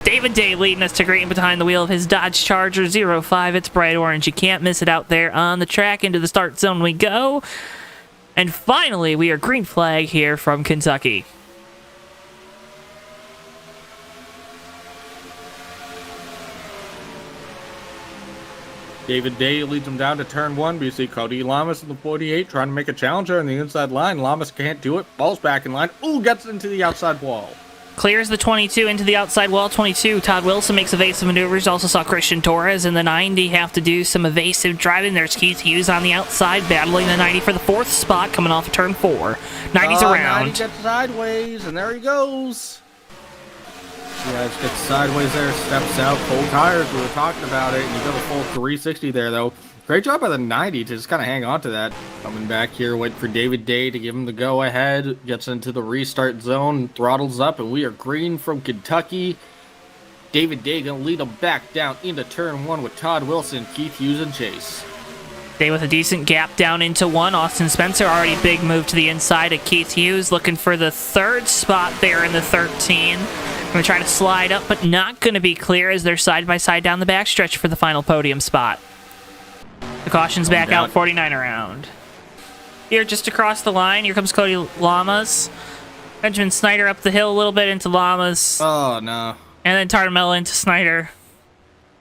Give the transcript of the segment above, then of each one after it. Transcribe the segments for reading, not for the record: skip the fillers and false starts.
David Day leading us to green behind the wheel of his Dodge Charger 05. It's bright orange. You can't miss it out there on the track. Into the start zone we go. And finally, we are green flag here from Kentucky. David Day leads him down to turn one. We see Cody Lamas in the 48 trying to make a challenger on the inside line. Lamas can't do it. Ball's back in line. Ooh, gets into the outside wall. Clears the 22 into the outside wall. 22, Todd Wilson makes evasive maneuvers. Also saw Christian Torres in the 90 have to do some evasive driving. There's Keith Hughes on the outside, battling the 90 for the fourth spot, coming off of turn 4. 90's around. 90 gets sideways, and there he goes. Yeah, just gets sideways there, steps out, full tires. We were talking about it, and you go the full 360 there, though. Great job by the 90 to just kind of hang on to that. Coming back here, wait for David Day to give him the go-ahead. Gets into the restart zone, throttles up, and we are green from Kentucky. David Day going to lead him back down into turn 1 with Todd Wilson, Keith Hughes, and Chase. Day with a decent gap down into 1. Austin Spencer already big move to the inside of Keith Hughes, looking for the 3rd spot there in the 13. Going to try to slide up, but not going to be clear as they're side-by-side down the backstretch for the final podium spot. The caution's back out, 49 around. Here, just across the line, here comes Cody Lamas. Benjamin Snyder up the hill a little bit into Lamas. Oh, no. And then Tartamella into Snyder.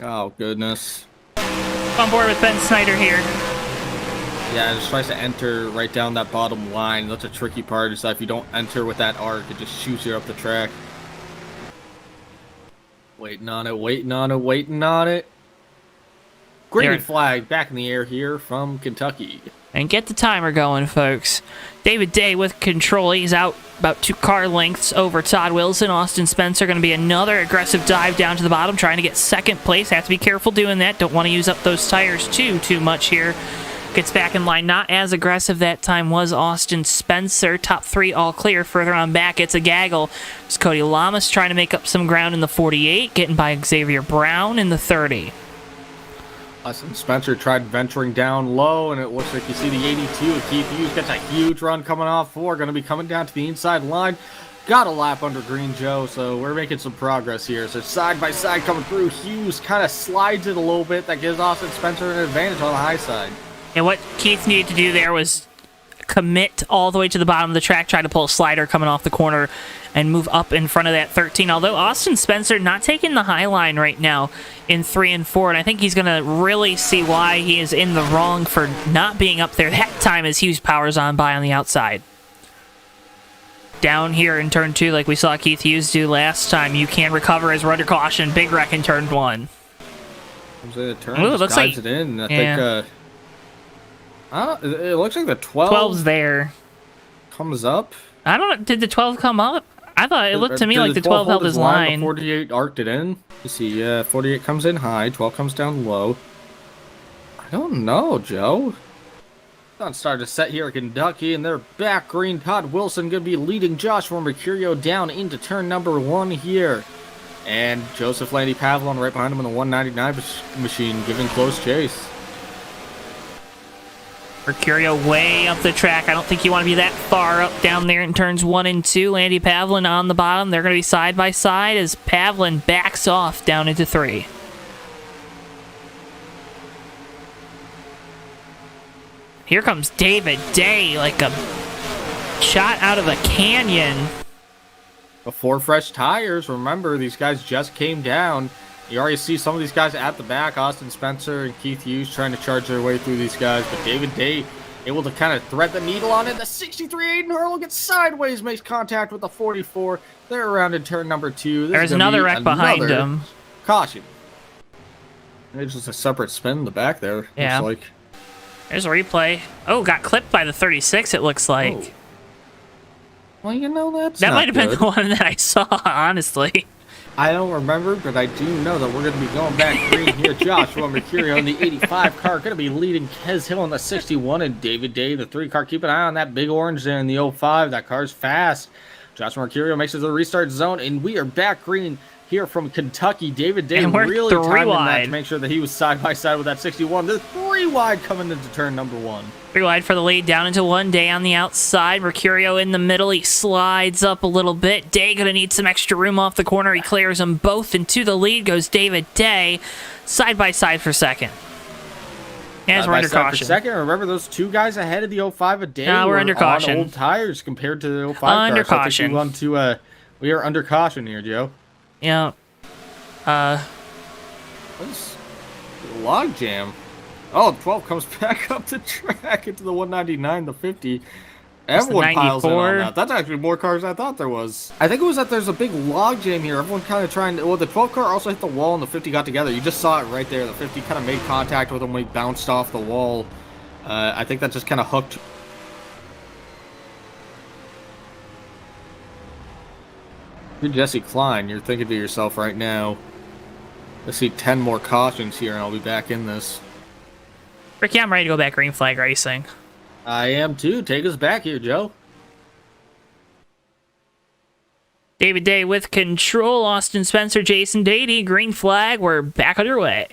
Oh, goodness. On board with Ben Snyder here. Yeah, it just tries to enter right down that bottom line. That's a tricky part, is that if you don't enter with that arc, it just shoots you up the track. Waiting on it, waiting on it, waiting on it. Green flag back in the air here from Kentucky. And get the timer going, folks. David Day with control. He's out about 2 car lengths over Todd Wilson. Austin Spencer going to be another aggressive dive down to the bottom, trying to get 2nd place. Have to be careful doing that. Don't want to use up those tires too much here. Gets back in line. Not as aggressive that time was Austin Spencer. Top 3 all clear. Further on back, it's a gaggle. It's Cody Lamas trying to make up some ground in the 48, getting by Xavier Brown in the 30. Austin Spencer tried venturing down low, and it looks like you see the 82. Keith Hughes gets a huge run coming off 4. Going to be coming down to the inside line. Got a lap under Green Joe, so we're making some progress here. So side by side coming through. Hughes kind of slides it a little bit. That gives Austin Spencer an advantage on the high side. And what Keith needed to do there was commit all the way to the bottom of the track, try to pull a slider coming off the corner and move up in front of that 13. Although Austin Spencer not taking the high line right now in 3 and 4, and I think he's going to really see why he is in the wrong for not being up there that time as Hughes powers on by on the outside. Down here in turn 2, like we saw Keith Hughes do last time, you can recover as we're under caution. Big wreck in turn 1. The turn Ooh, it looks like it in. I think it looks like the 12's there. Comes up. I don't know. Did the 12 come up? I thought it looked to me like the 12 held his line. The 48 arced it in. You see, 48 comes in high, 12 comes down low. I don't know, Joe. Sun started to set here at Kentucky, and they're back green. Todd Wilson going to be leading Joshua Mercurio down into turn number 1 here. And Joseph Landy Pavlon right behind him in the 199 machine, giving close chase. Mercurio way up the track. I don't think you want to be that far up down there in turns 1 and 2. Landy Pavlin on the bottom. They're going to be side by side as Pavlin backs off down into 3. Here comes David Day like a shot out of a canyon. Before fresh tires, remember, these guys just came down. You already see some of these guys at the back. Austin Spencer and Keith Hughes trying to charge their way through these guys. But David Day able to kind of thread the needle on it. The 63 Aiden Hurl gets sideways, makes contact with the 44. They're around in turn number 2. There's another wreck behind him. Caution. It's just a separate spin in the back there. Yeah. Looks like. There's a replay. Oh, got clipped by the 36, it looks like. Oh. Well, you know, that might have been the one that I saw, honestly. I don't remember, but I do know that we're going to be going back green here. Joshua Mercurio in the 85 car, going to be leading Kez Hill in the 61, and David Day, the 3 car. Keep an eye on that big orange there in the 05. That car's fast. Joshua Mercurio makes it to the restart zone, and we are back green here from Kentucky. David Day really timing that to make sure that he was side by side with that 61. The 3 3 wide coming into turn number 1. 3 wide for the lead, down into 1. Day on the outside. Mercurio in the middle. He slides up a little bit. Day going to need some extra room off the corner. He clears them both. Into the lead goes David Day. Side by side for second. As we're under caution. Second, remember those 2 guys ahead of the 05 a Day. No, we're under caution. On old tires compared to the 05 under cars. caution. We are under caution here, Joe. Yeah. What's log jam? Oh, 12 comes back up the track into the 199, the 50. Everyone piles in on that. That's actually more cars than I thought there was. I think it was that there's a big log jam here. Everyone kind of trying to... Well, the 12 car also hit the wall and the 50 got together. You just saw it right there. The 50 kind of made contact with him when he bounced off the wall. I think that just kind of hooked... You're Jesse Klein. You're thinking to yourself right now, let's see 10 more cautions here and I'll be back in this. Ricky, I'm ready to go back green flag racing. I am too. Take us back here, Joe. David Day with control. Austin Spencer, Jason Dady, green flag. We're back underway.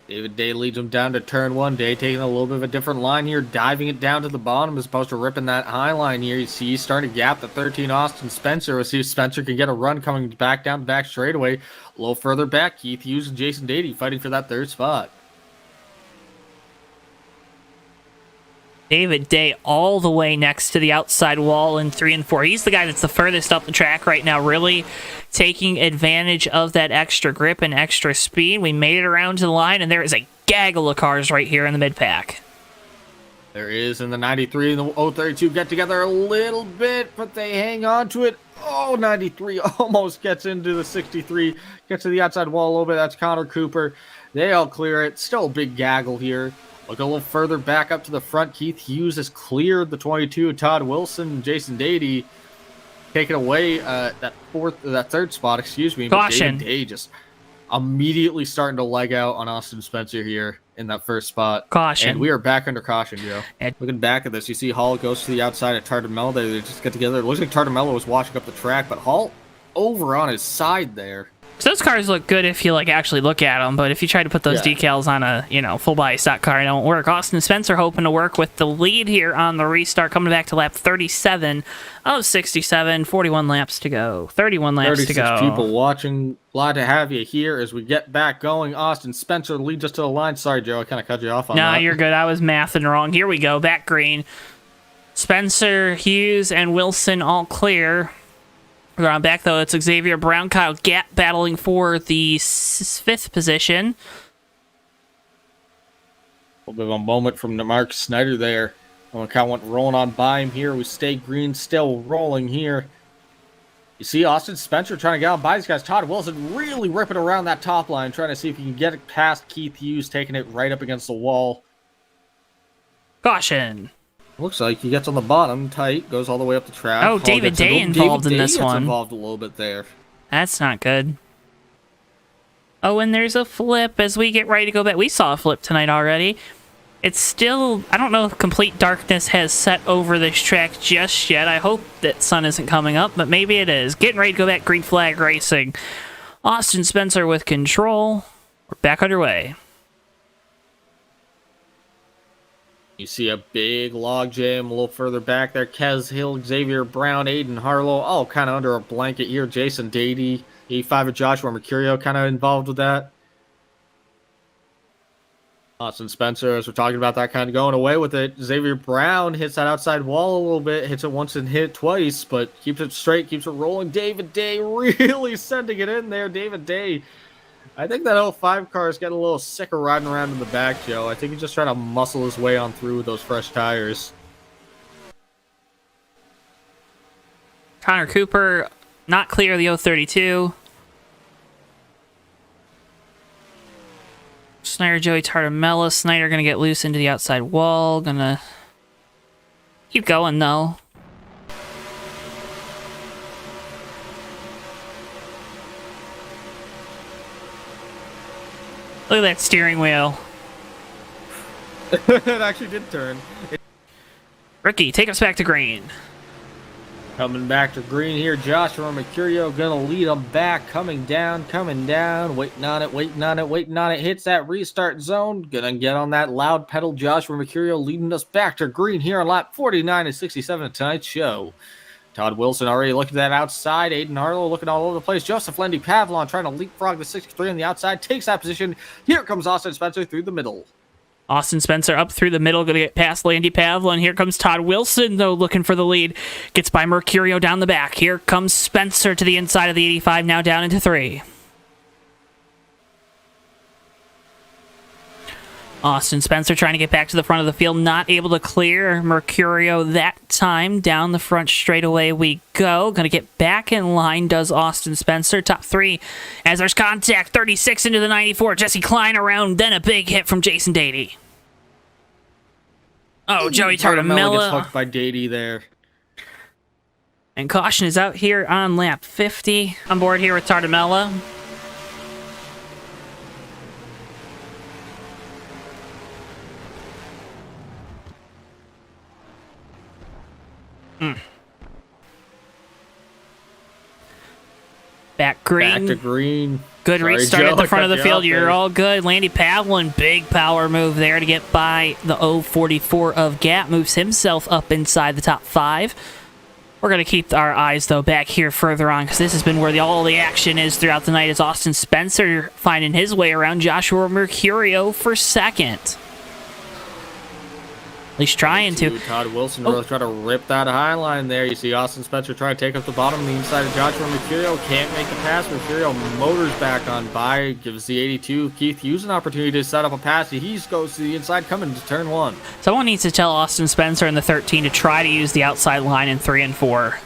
David Day leads him down to turn 1. Day taking a little bit of a different line here, diving it down to the bottom as opposed to ripping that high line here. You see he's starting to gap the 13 Austin Spencer. We'll see if Spencer can get a run coming back down the back straightaway. A little further back, Keith Hughes and Jason Dady fighting for that 3rd spot. David Day all the way next to the outside wall in 3 and 4. He's the guy that's the furthest up the track right now, really taking advantage of that extra grip and extra speed. We made it around to the line, and there is a gaggle of cars right here in the mid-pack. There is in the 93 and the 032 get together a little bit, but they hang on to it. Oh, 93 almost gets into the 63, gets to the outside wall a little bit. That's Connor Cooper. They all clear it. Still a big gaggle here. Look a little further back up to the front. Keith Hughes has cleared the 22. Todd Wilson and Jason Dady taking away that 3rd spot, excuse me. Caution. But David Day just immediately starting to leg out on Austin Spencer here in that 1st spot. Caution. And we are back under caution, Joe. Looking back at this, you see Hall goes to the outside of Tartamella. They just get together. It looks like Tartamella was washing up the track, but Hall over on his side there. So those cars look good if you like actually look at them, but if you try to put those decals on a full body stock car, it don't work. Austin Spencer hoping to work with the lead here on the restart, coming back to lap 37 of 67, 41 laps to go. 31 laps to go. 36 people watching. Glad to have you here as we get back going. Austin Spencer leads us to the line. Sorry, Joe, I kind of cut you off on that. No, you're good. I was mathing wrong. Here we go. Back green. Spencer, Hughes, and Wilson all clear. We're on back, though. It's Xavier Brown, Kyle Gap battling for the 5th position. A little bit of a moment from Mark Snyder there. Kind of went rolling on by him here. We stay green, still rolling here. You see Austin Spencer trying to get on by these guys. Todd Wilson really ripping around that top line, trying to see if he can get it past Keith Hughes, taking it right up against the wall. Caution. Looks like he gets on the bottom, tight, goes all the way up the track. Oh, David Day involved in this one. Involved a little bit there. That's not good. Oh, and there's a flip as we get ready to go back. We saw a flip tonight already. It's still, I don't know if complete darkness has set over this track just yet. I hope that sun isn't coming up, but maybe it is. Getting ready to go back green flag racing. Austin Spencer with control. We're back underway. You see a big log jam a little further back there. Kez Hill, Xavier Brown, Aiden Harlow, all kind of under a blanket here. Jason Dady, 85 of Joshua Mercurio kind of involved with that. Austin Spencer, as we're talking about that, kind of going away with it. Xavier Brown hits that outside wall a little bit, hits it once and hit twice, but keeps it straight, keeps it rolling. David Day really sending it in there. David Day, I think that 05 car is getting a little sick of riding around in the back, Joe. I think he's just trying to muscle his way on through with those fresh tires. Connor Cooper, not clear of the 032. Snyder, Joey Tartamella. Snyder going to get loose into the outside wall. Going to keep going, though. Look at that steering wheel. It actually did turn. Ricky, take us back to green. Coming back to green here, Joshua Mercurio gonna lead them back. Coming down, waiting on it. Hits that restart zone. Gonna get on that loud pedal. Joshua Mercurio leading us back to green here on lap 49 and 67 of tonight's show. Todd Wilson already looking at that outside. Aiden Harlow looking all over the place. Joseph Lendy Pavlon trying to leapfrog the 63 on the outside. Takes that position. Here comes Austin Spencer through the middle. Austin Spencer up through the middle, going to get past Landy Pavlin. Here comes Todd Wilson, though, looking for the lead. Gets by Mercurio down the back. Here comes Spencer to the inside of the 85, now down into 3. Austin Spencer trying to get back to the front of the field, not able to clear Mercurio that time. Down the front straightaway we go. Going to get back in line, does Austin Spencer. Top 3 as there's contact. 36 into the 94. Jesse Klein around, then a big hit from Jason Dady. Oh, Joey Tartamella gets hooked by Dady there. And caution is out here on lap 50. On board here with Tartamella. Back green. Back to green. Good restart at the front of the field. You're all good. Landy Pavlin, big power move there to get by the 044 of Gap. Moves himself up inside the top 5. We're going to keep our eyes, though, back here further on because this has been where all the action is throughout the night. Is Austin Spencer finding his way around Joshua Mercurio for second. At least trying to. Todd Wilson really trying to rip that high line there. You see Austin Spencer trying to take up the bottom on the inside of Joshua Mercurio. Can't make the pass. Mercurio motors back on by. Gives the 82 Keith Hughes an opportunity to set up a pass. He goes to the inside coming to turn 1. Someone needs to tell Austin Spencer in the 13 to try to use the outside line in 3 and 4.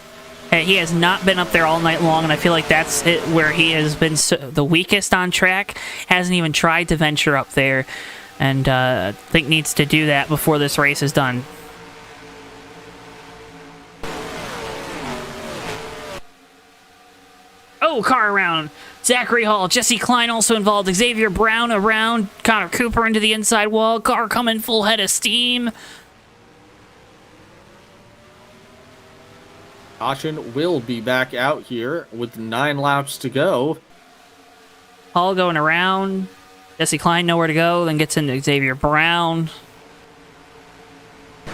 Hey, he has not been up there all night long, and I feel like that's it where he has been the weakest on track. Hasn't even tried to venture up there. And I think needs to do that before this race is done. Oh, car around. Zachary Hall, Jesse Klein also involved. Xavier Brown around. Connor Cooper into the inside wall. Car coming full head of steam. Caution will be back out here with 9 laps to go. Hall going around. Jesse Klein nowhere to go, then gets into Xavier Brown.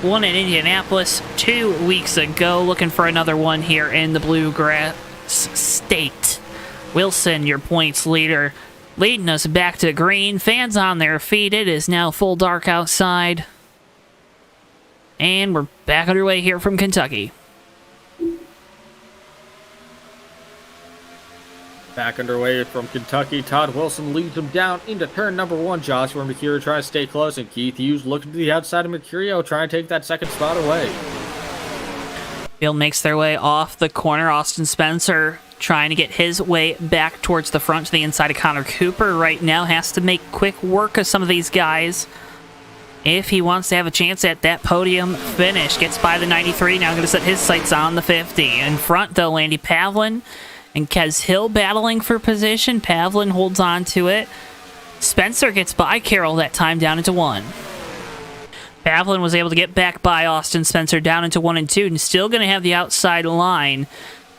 One in Indianapolis 2 weeks ago, looking for another one here in the Bluegrass State. Wilson, your points leader, leading us back to green. Fans on their feet. It is now full dark outside. And we're back underway here from Kentucky. Back underway from Kentucky, Todd Wilson leads him down into turn number 1. Joshua Mercurio trying to stay close, and Keith Hughes looking to the outside of Mercurio, trying to take that second spot away. Field makes their way off the corner. Austin Spencer trying to get his way back towards the front to the inside of Connor Cooper right now. Has to make quick work of some of these guys if he wants to have a chance at that podium finish. Gets by the 93, now going to set his sights on the 50. In front, though, Landy Pavlin and Kez Hill battling for position. Pavlin holds on to it. Spencer gets by Carroll that time down into 1. Pavlin was able to get back by Austin Spencer down into 1 and 2, and still going to have the outside line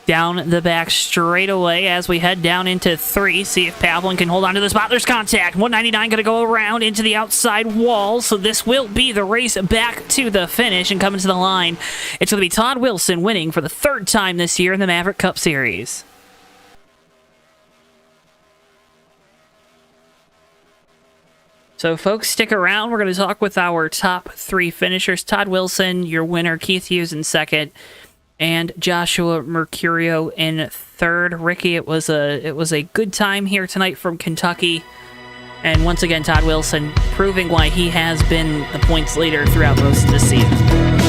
down the back straight away as we head down into 3. See if Pavlin can hold on to the spot. There's contact. 199 going to go around into the outside wall, so this will be the race back to the finish and coming to the line. It's going to be Todd Wilson winning for the 3rd time this year in the Maverick Cup Series. So, folks, stick around. We're going to talk with our top 3 finishers. Todd Wilson, your winner. Keith Hughes in 2nd. And Joshua Mercurio in 3rd. Ricky, it was a good time here tonight from Kentucky. And once again, Todd Wilson proving why he has been the points leader throughout most of the season.